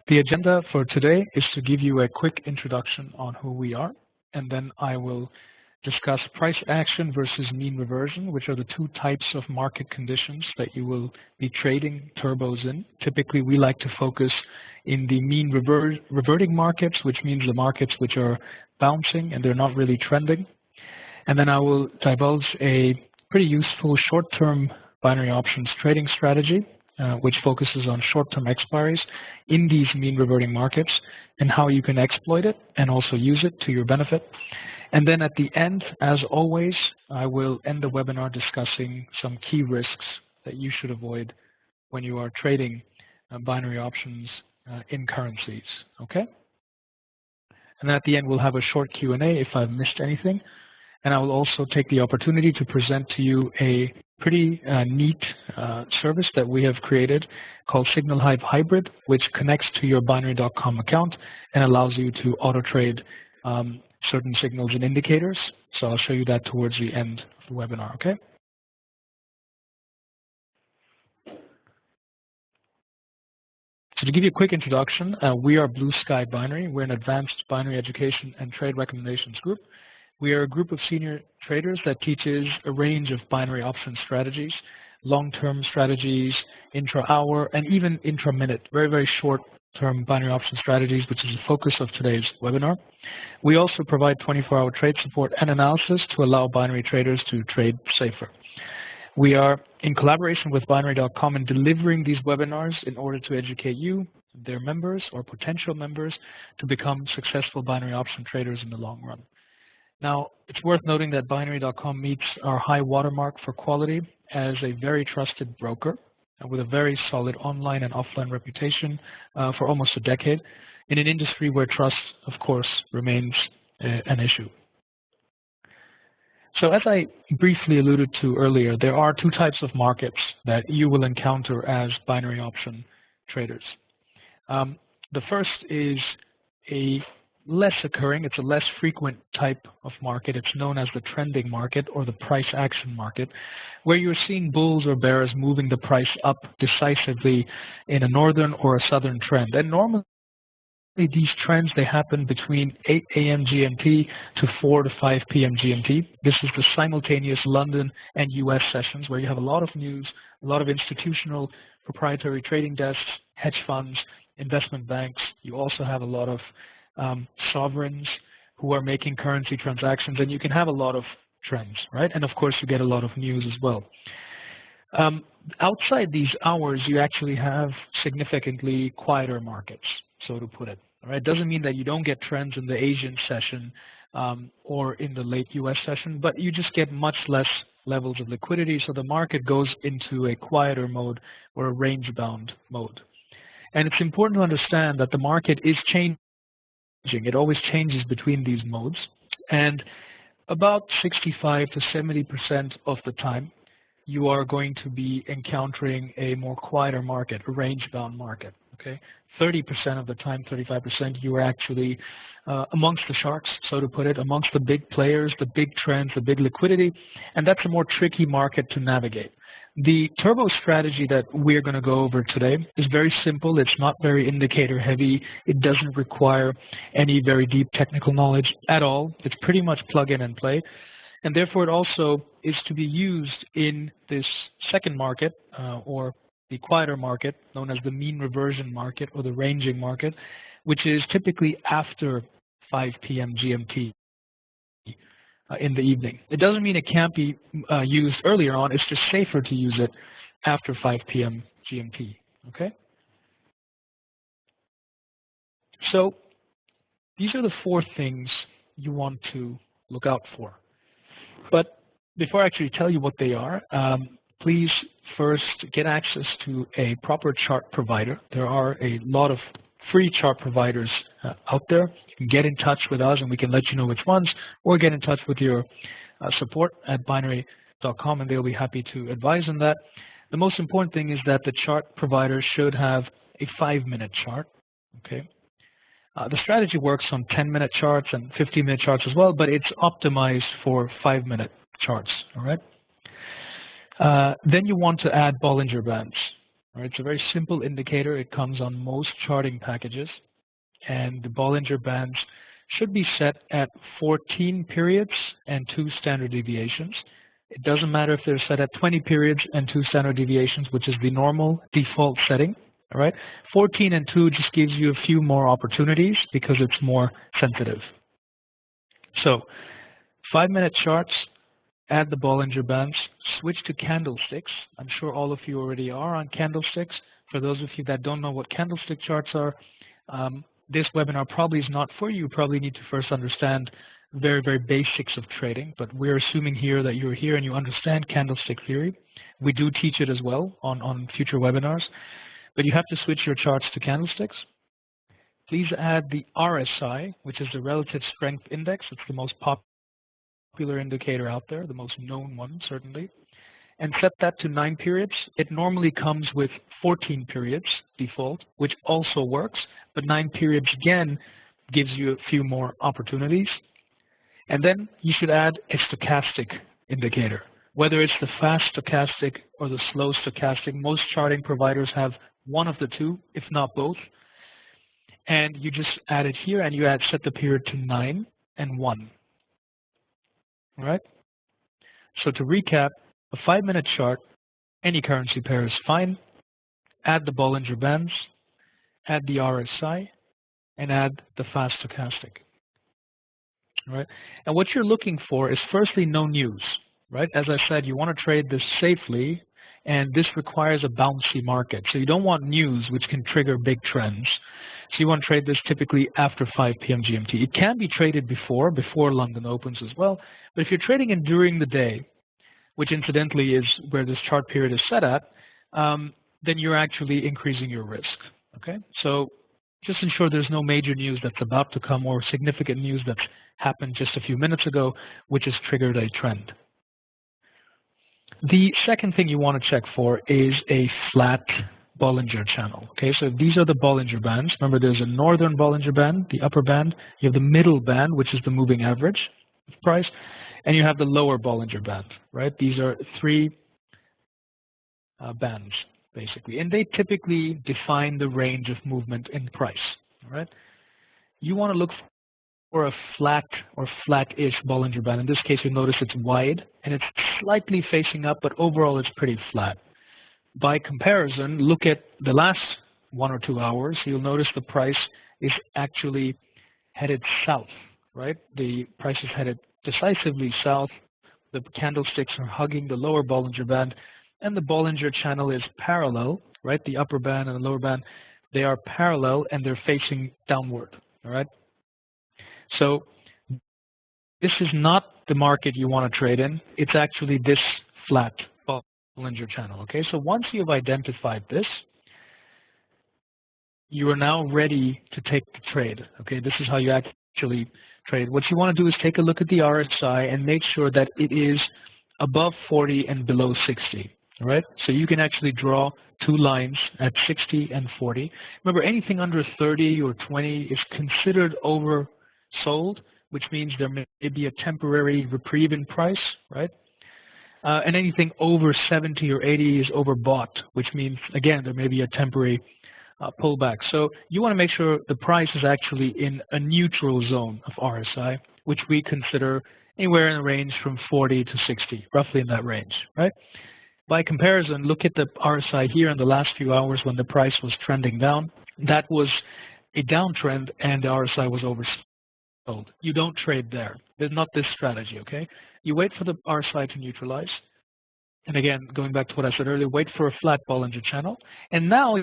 The agenda for today is to give you a quick introduction on who we are, and then I will discuss price action versus mean reversion, which are the two types of market conditions that you will be trading turbos in. Typically, we like to focus in the mean reverting markets, which means the markets which are bouncing and they're not really trending. And then I will divulge a pretty useful short-term binary options trading strategy, which focuses on short-term expiries in these mean reverting markets and how you can exploit it and also use it to your benefit. And then at the end, as always, I will end the webinar discussing some key risks that you should avoid when you are trading binary options in currencies, okay? And then at the end, we'll have a short Q&A if I've missed anything. And I will also take the opportunity to present to you a pretty neat service that we have created called Signal Hive Hybrid, which connects to your binary.com account and allows you to auto-trade certain signals and indicators. So I'll show you that towards the end of the webinar, okay? So to give you a quick introduction, we are Blue Sky Binary. We're an advanced binary education and trade recommendations group. We are a group of senior traders that teaches a range of binary option strategies, long-term strategies, intra-hour, and even intra-minute, very, very short-term binary option strategies, which is the focus of today's webinar. We also provide 24-hour trade support and analysis to allow binary traders to trade safer. We are in collaboration with binary.com in delivering these webinars in order to educate you, their members or potential members, to become successful binary option traders in the long run. Now, it's worth noting that binary.com meets our high watermark for quality as a very trusted broker with a very solid online and offline reputation for almost a decade in an industry where trust, of course, remains an issue. So as I briefly alluded to earlier, there are two types of markets that you will encounter as binary option traders. The first is it's a less frequent type of market. It's known as the trending market or the price action market, where you're seeing bulls or bears moving the price up decisively in a northern or a southern trend. And normally these trends, they happen between 8 a.m. GMT to 4 to 5 p.m. GMT. This is the simultaneous London and US sessions where you have a lot of news, a lot of institutional proprietary trading desks, hedge funds, investment banks. You also have a lot of sovereigns who are making currency transactions, and you can have a lot of trends, right? And of course, you get a lot of news as well. Outside these hours, you actually have significantly quieter markets, so to put it. All right? It doesn't mean that you don't get trends in the Asian session or in the late US session, but you just get much less levels of liquidity, so the market goes into a quieter mode or a range-bound mode. And it's important to understand that the market is changing. It always changes between these modes, and about 65 to 70% of the time, you are going to be encountering a more quieter market, a range-bound market. Okay, 30% of the time, 35%, you are actually amongst the sharks, so to put it, amongst the big players, the big trends, the big liquidity, and that's a more tricky market to navigate. The turbo strategy that we're going to go over today is very simple. It's not very indicator heavy. It doesn't require any very deep technical knowledge at all. It's pretty much plug in and play. And therefore, it also is to be used in this second market or the quieter market known as the mean reversion market or the ranging market, which is typically after 5 p.m. GMT. In the evening. It doesn't mean it can't be used earlier on. It's just safer to use it after 5 p.m. GMT. Okay? So these are the 4 things you want to look out for. But before I actually tell you what they are, please first get access to a proper chart provider. There are a lot of free chart providers out there. You can get in touch with us and we can let you know which ones, or get in touch with your support at binary.com and they'll be happy to advise on that. The most important thing is that the chart provider should have a 5-minute chart. Okay. The strategy works on 10-minute charts and 15-minute charts as well, but it's optimized for 5-minute charts. All right. Then you want to add Bollinger Bands. All right, it's a very simple indicator. It comes on most charting packages, and the Bollinger Bands should be set at 14 periods and 2 standard deviations. It doesn't matter if they're set at 20 periods and 2 standard deviations, which is the normal default setting. All right, 14 and 2 just gives you a few more opportunities because it's more sensitive. So 5-minute charts, add the Bollinger Bands, switch to candlesticks. I'm sure all of you already are on candlesticks. For those of you that don't know what candlestick charts are, this webinar probably is not for you. You probably need to first understand very, very basics of trading, but we're assuming here that you're here and you understand candlestick theory. We do teach it as well on future webinars, but you have to switch your charts to candlesticks. Please add the RSI, which is the Relative Strength Index. It's the most popular indicator out there, the most known one, certainly. And set that to 9 periods. It normally comes with 14 periods default, which also works, but 9 periods again gives you a few more opportunities. And then you should add a stochastic indicator. Whether it's the fast stochastic or the slow stochastic, most charting providers have one of the two, if not both. And you just add it here and you set the period to 9 and 1. All right? So to recap, a 5-minute chart, any currency pair is fine. Add the Bollinger Bands, add the RSI, and add the fast stochastic. All right? And what you're looking for is firstly no news. Right? As I said, you want to trade this safely, and this requires a bouncy market. So you don't want news which can trigger big trends. So you want to trade this typically after 5 p.m. GMT. It can be traded before London opens as well. But if you're trading in during the day, which incidentally is where this chart period is set at, then you're actually increasing your risk. Okay? So just ensure there's no major news that's about to come or significant news that's happened just a few minutes ago, which has triggered a trend. The second thing you want to check for is a flat Bollinger channel. Okay, so these are the Bollinger Bands. Remember, there's a northern Bollinger Band, the upper band. You have the middle band, which is the moving average price, and you have the lower Bollinger Band. Right? These are 3 bands basically, and they typically define the range of movement in price. All right? You want to look for a flat or flat-ish Bollinger Band. In this case, you'll notice it's wide and it's slightly facing up, but overall it's pretty flat. By comparison, look at the last 1 or 2 hours. You'll notice the price is actually headed south, right? The price is headed decisively south. The candlesticks are hugging the lower Bollinger Band, and the Bollinger channel is parallel, right? The upper band and the lower band, they are parallel and they're facing downward, all right? So this is not the market you want to trade in. It's actually this flat Bollinger channel. Okay, so once you've identified this, you are now ready to take the trade. Okay, this is how you actually trade. What you want to do is take a look at the RSI and make sure that it is above 40 and below 60. All right, so you can actually draw 2 lines at 60 and 40. Remember, anything under 30 or 20 is considered oversold, which means there may be a temporary reprieve in price, right? And anything over 70 or 80 is overbought, which means, again, there may be a temporary pullback. So you want to make sure the price is actually in a neutral zone of RSI, which we consider anywhere in the range from 40 to 60, roughly in that range, right? By comparison, look at the RSI here in the last few hours when the price was trending down. That was a downtrend and the RSI was oversold. You don't trade there. There's not this strategy, okay? You wait for the RSI to neutralize. And again, going back to what I said earlier, wait for a flat Bollinger channel. And now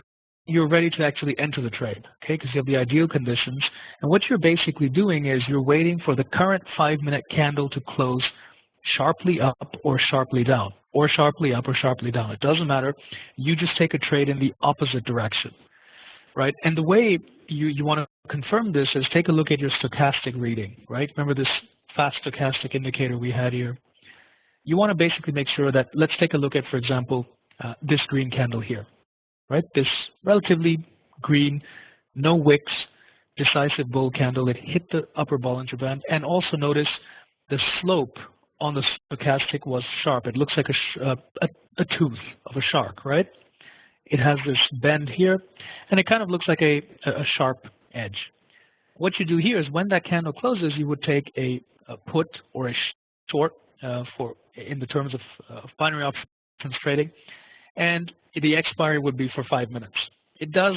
you're ready to actually enter the trade, okay? Because you have the ideal conditions. And what you're basically doing is you're waiting for the current 5-minute candle to close sharply up or sharply down, or sharply up or sharply down. It doesn't matter. You just take a trade in the opposite direction, right? And the way you want to confirm this is take a look at your stochastic reading, right? Remember this fast stochastic indicator we had here? You want to basically make sure that, let's take a look at, for example, this green candle here, right? This relatively green, no wicks, decisive bull candle. It hit the upper Bollinger Band. And also notice the slope on the stochastic was sharp. It looks like a tooth of a shark, right? it has this bend here, and it kind of looks like a sharp edge. What you do here is when that candle closes, you would take a put or a short in the terms of binary options trading, and the expiry would be for 5 minutes. It does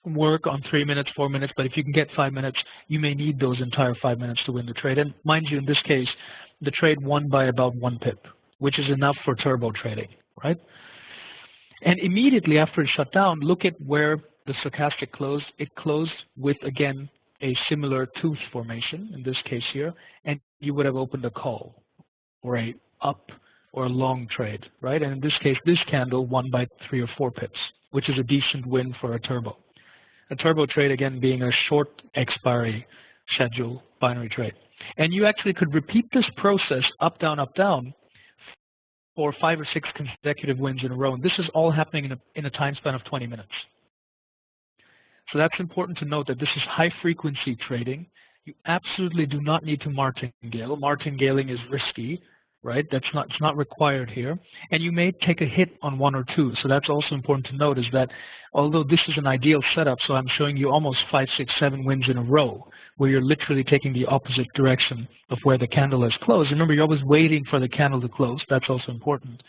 work on 3 minutes, 4 minutes, but if you can get 5 minutes, you may need those entire 5 minutes to win the trade. And mind you, in this case, the trade won by about 1 pip, which is enough for turbo trading, right? And immediately after it shut down, look at where the stochastic closed. It closed with, again, a similar tooth formation, in this case here, and you would have opened a call or a up or a long trade, right? And in this case, this candle won by 3 or 4 pips, which is a decent win for a turbo. A turbo trade, again, being a short expiry schedule binary trade. And you actually could repeat this process up, down, for 5 or 6 consecutive wins in a row. And this is all happening in a time span of 20 minutes. So that's important to note that this is high frequency trading. You absolutely do not need to martingale. Martingaling is risky, right? It's not required here. And you may take a hit on 1 or 2. So that's also important to note, is that although this is an ideal setup, so I'm showing you almost 5, 6, 7 wins in a row, where you're literally taking the opposite direction of where the candle has closed. Remember, you're always waiting for the candle to close. That's also important.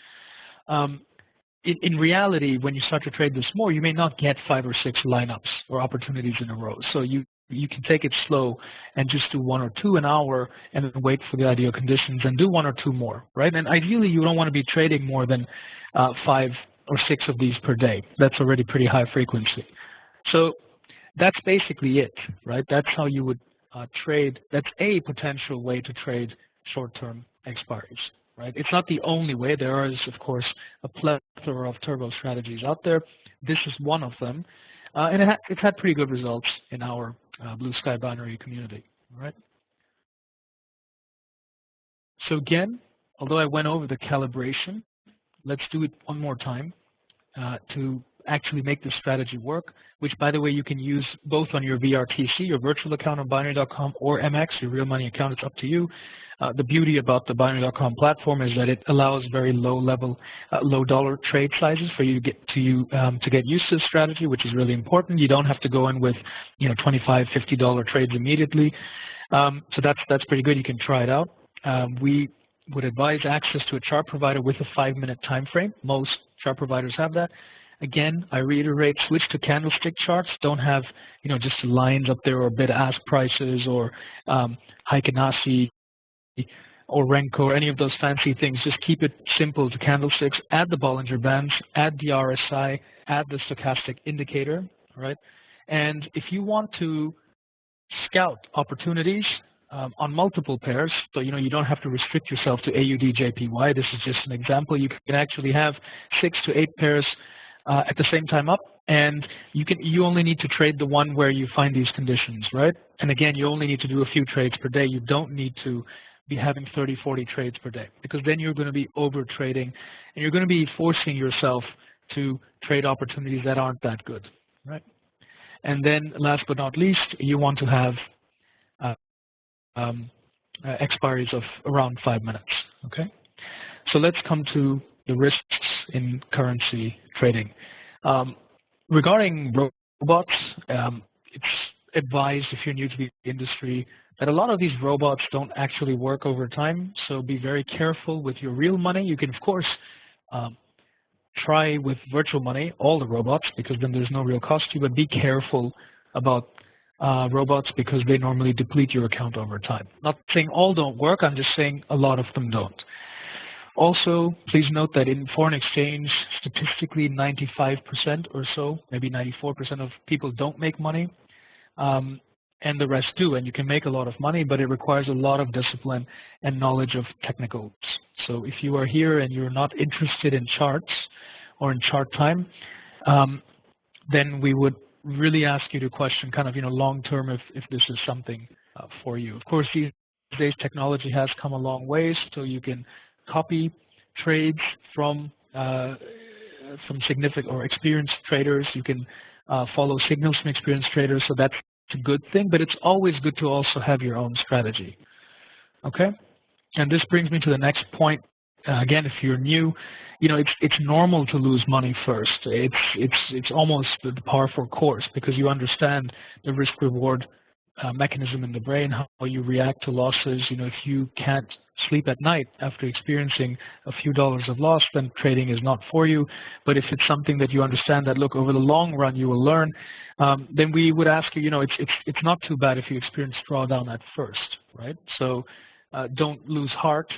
In reality, when you start to trade this more, you may not get 5 or 6 lineups or opportunities in a row. So you can take it slow and just do 1 or 2 an hour and then wait for the ideal conditions and do 1 or 2 more, right? And ideally, you don't want to be trading more than 5 or 6 of these per day. That's already pretty high frequency. So that's basically it, right? That's how you would trade. That's a potential way to trade short-term expiries, right? It's not the only way. There is, of course, a plethora of turbo strategies out there. This is one of them, and it's had pretty good results in our Blue Sky Binary community, all right? So again, although I went over the calibration, let's do it one more time to actually make this strategy work, which, by the way, you can use both on your VRTC, your virtual account on Binary.com, or MX, your real money account. It's up to you. The beauty about the Binary.com platform is that it allows very low-level, low-dollar trade sizes for you to get used to the strategy, which is really important. You don't have to go in with, $25, $50 trades immediately. So that's pretty good. You can try it out. We would advise access to a chart provider with a 5-minute time frame. Most chart providers have that. Again, I reiterate, switch to candlestick charts. Don't have, just lines up there or bid-ask prices or Heikin-Ashi or Renko or any of those fancy things. Just keep it simple to candlesticks. Add the Bollinger Bands, add the RSI, add the stochastic indicator, right? And if you want to scout opportunities on multiple pairs, so you don't have to restrict yourself to AUD, JPY. This is just an example. You can actually have 6 to 8 pairs at the same time up, and you only need to trade the one where you find these conditions, right? And again, you only need to do a few trades per day. You don't need to be having 30, 40 trades per day, because then you're going to be over trading and you're going to be forcing yourself to trade opportunities that aren't that good, right? And then last but not least, you want to have expiries of around 5 minutes, okay? So let's come to the risks in currency trading. Regarding robots, it's advised, if you're new to the industry, that a lot of these robots don't actually work over time, so be very careful with your real money. You can, of course, try with virtual money, all the robots, because then there's no real cost to you, but be careful about robots because they normally deplete your account over time. Not saying all don't work, I'm just saying a lot of them don't. Also, please note that in foreign exchange, statistically 95% or so, maybe 94% of people don't make money, and the rest do. And you can make a lot of money, but it requires a lot of discipline and knowledge of technicals. So if you are here and you're not interested in charts or in chart time, then we would really ask you to question kind of, long-term if this is something for you. Of course, these days technology has come a long ways, so you can copy trades from significant or experienced traders. You can follow signals from experienced traders, so that's a good thing, but it's always good to also have your own strategy. Okay? And this brings me to the next point. Again, if you're new, it's normal to lose money first. It's almost the par for course because you understand the risk reward mechanism in the brain, how you react to losses. If you can't sleep at night after experiencing a few dollars of loss, then trading is not for you. But if it's something that you understand that, look, over the long run you will learn, then we would ask you, it's not too bad if you experience drawdown at first, right? So don't lose heart.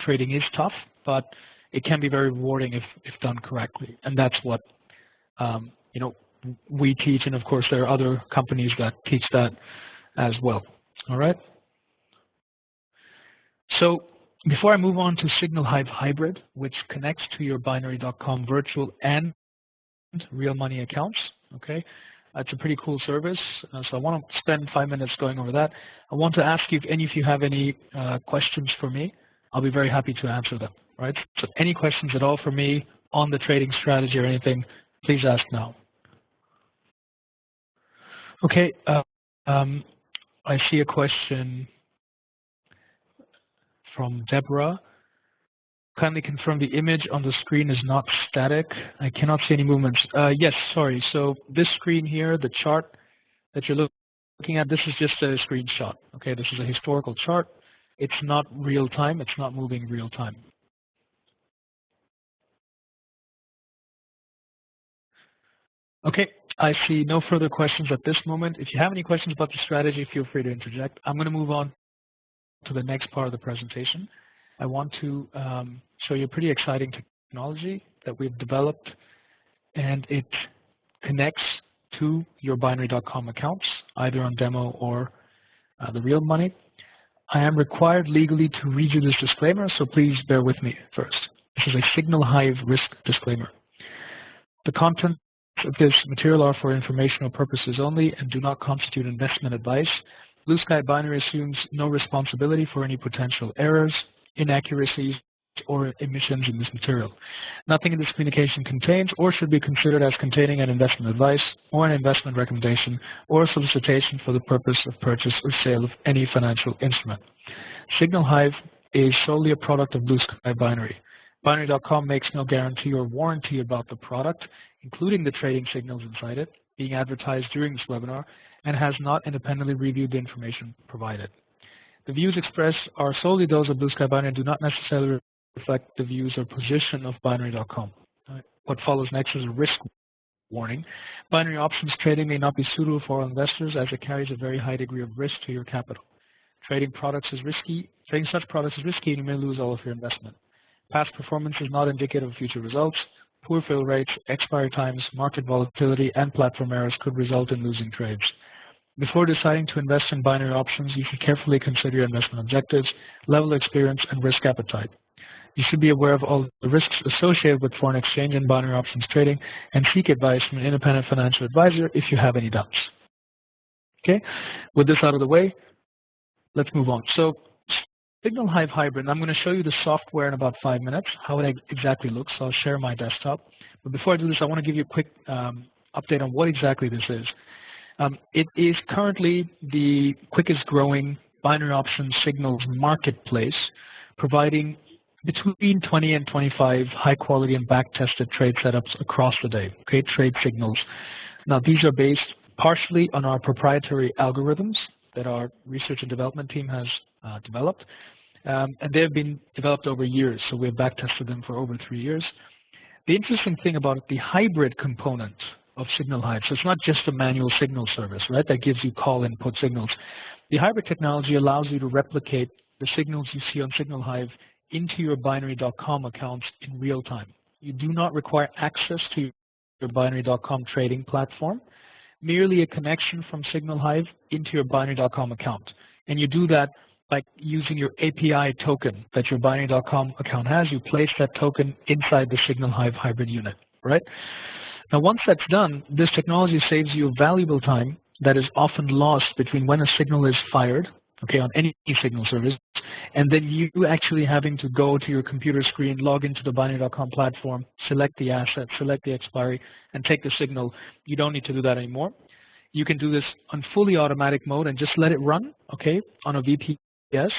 Trading is tough, but it can be very rewarding if done correctly. And that's what, we teach. And of course, there are other companies that teach that as well. All right. So before I move on to Signal Hive Hybrid, which connects to your Binary.com virtual and real money accounts, okay, it's a pretty cool service. So I want to spend 5 minutes going over that. I want to ask you if any of you have any questions for me. I'll be very happy to answer them, right? So any questions at all for me on the trading strategy or anything, please ask now. Okay, I see a question from Deborah. Kindly confirm the image on the screen is not static. I cannot see any movements. Yes, sorry. So this screen here, the chart that you're looking at, this is just a screenshot. Okay, this is a historical chart. It's not real time. It's not moving real time. Okay, I see no further questions at this moment. If you have any questions about the strategy, feel free to interject. I'm going to move on to the next part of the presentation. I want to show you a pretty exciting technology that we've developed, and it connects to your Binary.com accounts, either on demo or the real money. I am required legally to read you this disclaimer, so please bear with me first. This is a Signal Hive risk disclaimer. The contents of this material are for informational purposes only and do not constitute investment advice. Blue Sky Binary assumes no responsibility for any potential errors, inaccuracies, or omissions in this material. Nothing in this communication contains or should be considered as containing an investment advice or an investment recommendation or solicitation for the purpose of purchase or sale of any financial instrument. Signal Hive is solely a product of Blue Sky Binary. Binary.com makes no guarantee or warranty about the product, including the trading signals inside it, being advertised during this webinar, and has not independently reviewed the information provided. The views expressed are solely those of Blue Sky Binary and do not necessarily reflect the views or position of Binary.com. What follows next is a risk warning. Binary options trading may not be suitable for all investors as it carries a very high degree of risk to your capital. Trading such products is risky and you may lose all of your investment. Past performance is not indicative of future results. Poor fill rates, expiry times, market volatility, and platform errors could result in losing trades. Before deciding to invest in binary options, you should carefully consider your investment objectives, level of experience, and risk appetite. You should be aware of all the risks associated with foreign exchange and binary options trading and seek advice from an independent financial advisor if you have any doubts. Okay, with this out of the way, let's move on. So Signal Hive Hybrid, I'm going to show you the software in about 5 minutes, how it exactly looks. So I'll share my desktop. But before I do this, I want to give you a quick update on what exactly this is. It is currently the quickest growing binary option signals marketplace, providing between 20 and 25 high quality and back-tested trade setups across the day, okay, trade signals. Now, these are based partially on our proprietary algorithms that our research and development team has developed, and they've been developed over years, so we've back-tested them for over 3 years. The interesting thing about the hybrid component of Signal Hive, so it's not just a manual signal service, right, that gives you call input signals. The hybrid technology allows you to replicate the signals you see on Signal Hive into your Binary.com accounts in real time. You do not require access to your Binary.com trading platform, merely a connection from Signal Hive into your Binary.com account. And you do that by using your API token that your Binary.com account has. You place that token inside the Signal Hive hybrid unit, right? Now, once that's done, this technology saves you valuable time that is often lost between when a signal is fired, okay, on any signal service, and then you actually having to go to your computer screen, log into the Binary.com platform, select the asset, select the expiry, and take the signal. You don't need to do that anymore. You can do this on fully automatic mode and just let it run, okay, on a VPS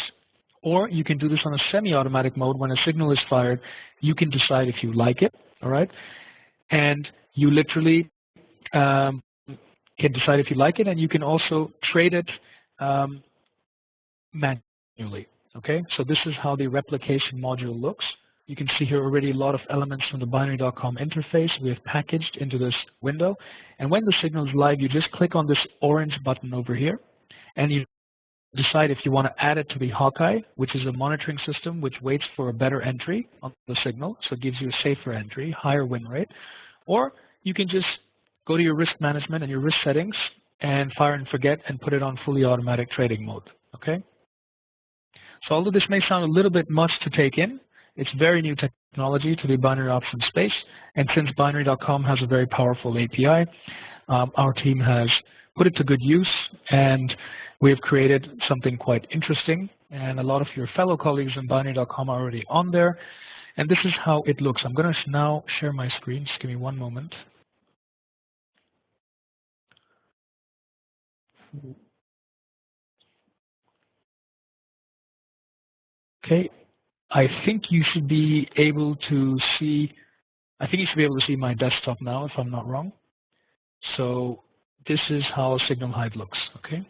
Or you can do this on a semi-automatic mode. When a signal is fired, you can decide if you like it, all right? And you literally can decide if you like it, and you can also trade it manually, okay? So this is how the replication module looks. You can see here already a lot of elements from the binary.com interface we have packaged into this window. And when the signal is live, you just click on this orange button over here, and you decide if you want to add it to the Hawkeye, which is a monitoring system which waits for a better entry on the signal, so it gives you a safer entry, higher win rate. Or you can just go to your risk management and your risk settings and fire and forget and put it on fully automatic trading mode, okay? So although this may sound a little bit much to take in, it's very new technology to the binary option space, and since binary.com has a very powerful API, our team has put it to good use, and we have created something quite interesting, and a lot of your fellow colleagues in binary.com are already on there, and this is how it looks. I'm going to now share my screen. Just give me one moment. Okay, I think you should be able to see, my desktop now, if I'm not wrong. So this is how Signal Hive looks, okay?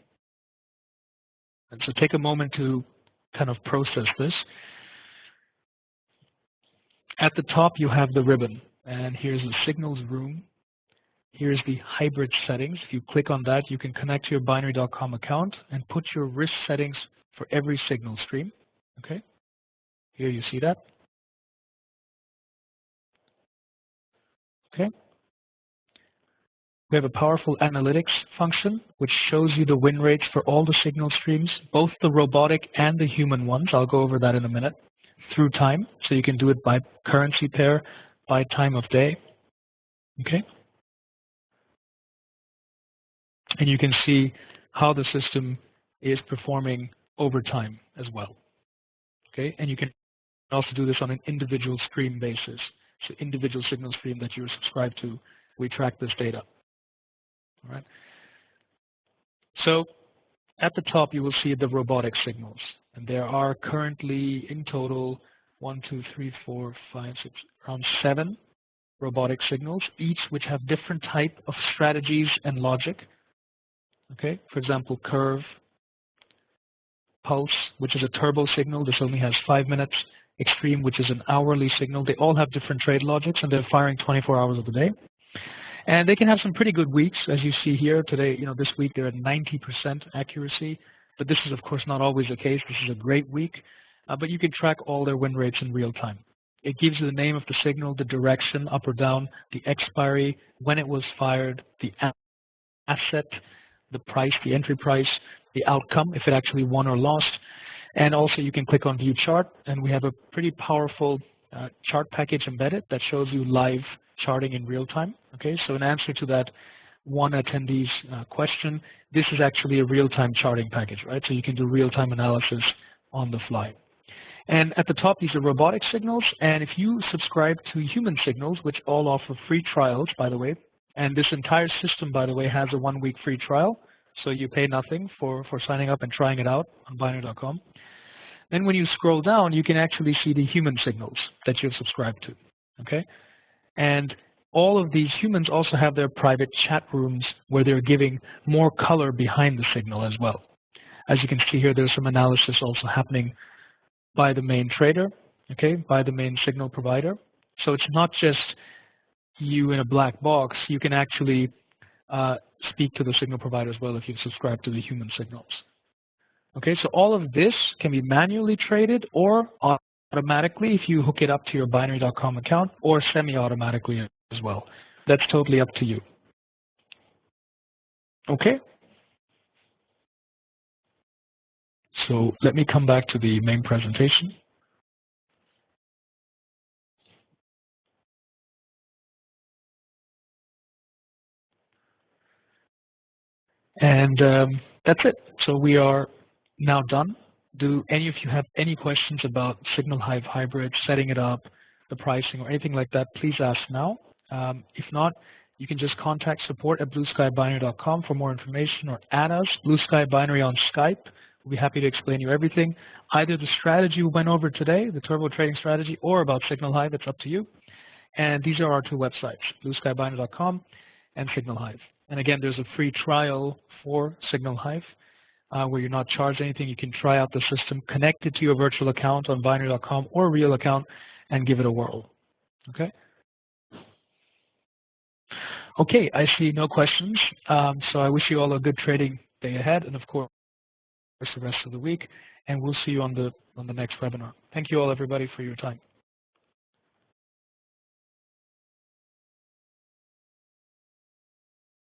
And so take a moment to kind of process this. At the top, you have the ribbon, and here's the signals room. Here's the hybrid settings. If you click on that, you can connect to your binary.com account and put your risk settings for every signal stream, okay? Here you see that. Okay. We have a powerful analytics function which shows you the win rates for all the signal streams, both the robotic and the human ones. I'll go over that in a minute, through time. So you can do it by currency pair, by time of day. Okay. And you can see how the system is performing over time as well. Okay. And you can also do this on an individual stream basis. So individual signal stream that you're subscribed to, we track this data. All right. So at the top, you will see the robotic signals. And there are currently in total 1, 2, 3, 4, 5, 6, around 7 robotic signals, each which have different type of strategies and logic. Okay. For example, Curve, Pulse, which is a turbo signal. This only has 5 minutes. Extreme, which is an hourly signal. They all have different trade logics, and they're firing 24 hours of the day. And they can have some pretty good weeks, as you see here today. You know, this week they're at 90% accuracy, but this is of course not always the case. This is a great week, but you can track all their win rates in real time. It gives you the name of the signal, the direction, up or down, the expiry, when it was fired, the asset, the price, the entry price, the outcome, if it actually won or lost. And also you can click on View Chart, and we have a pretty powerful chart package embedded that shows you live charting in real time. Okay, so in answer to that one attendee's question, this is actually a real-time charting package, right? So you can do real-time analysis on the fly. And at the top, these are robotic signals, and if you subscribe to human signals, which all offer free trials, by the way, and this entire system, by the way, has a 1-week free trial, so you pay nothing for signing up and trying it out on binary.com. Then when you scroll down, you can actually see the human signals that you've subscribed to, okay? And all of these humans also have their private chat rooms where they're giving more color behind the signal as well. As you can see here, there's some analysis also happening by the main trader, okay, by the main signal provider. So it's not just you in a black box. You can actually speak to the signal provider as well if you've subscribed to the human signals. Okay, so all of this can be manually traded or automatically if you hook it up to your binary.com account, or semi-automatically as well. That's totally up to you. Okay. So let me come back to the main presentation. And that's it. So we are now done. Do any of you have any questions about Signal Hive Hybrid, setting it up, the pricing, or anything like that? Please ask now. If not, you can just contact support@blueskybinary.com for more information, or add us, Blue Sky Binary, on Skype. We'll be happy to explain you everything, either the strategy we went over today, the turbo trading strategy, or about Signal Hive. It's up to you. And these are our two websites, blueskybinary.com and Signal Hive. And again, there's a free trial for Signal Hive where you're not charged anything. You can try out the system, connect it to your virtual account on binary.com or a real account, and give it a whirl. Okay? Okay, I see no questions. So I wish you all a good trading day ahead, and of course the rest of the week. And we'll see you on the next webinar. Thank you all, everybody, for your time.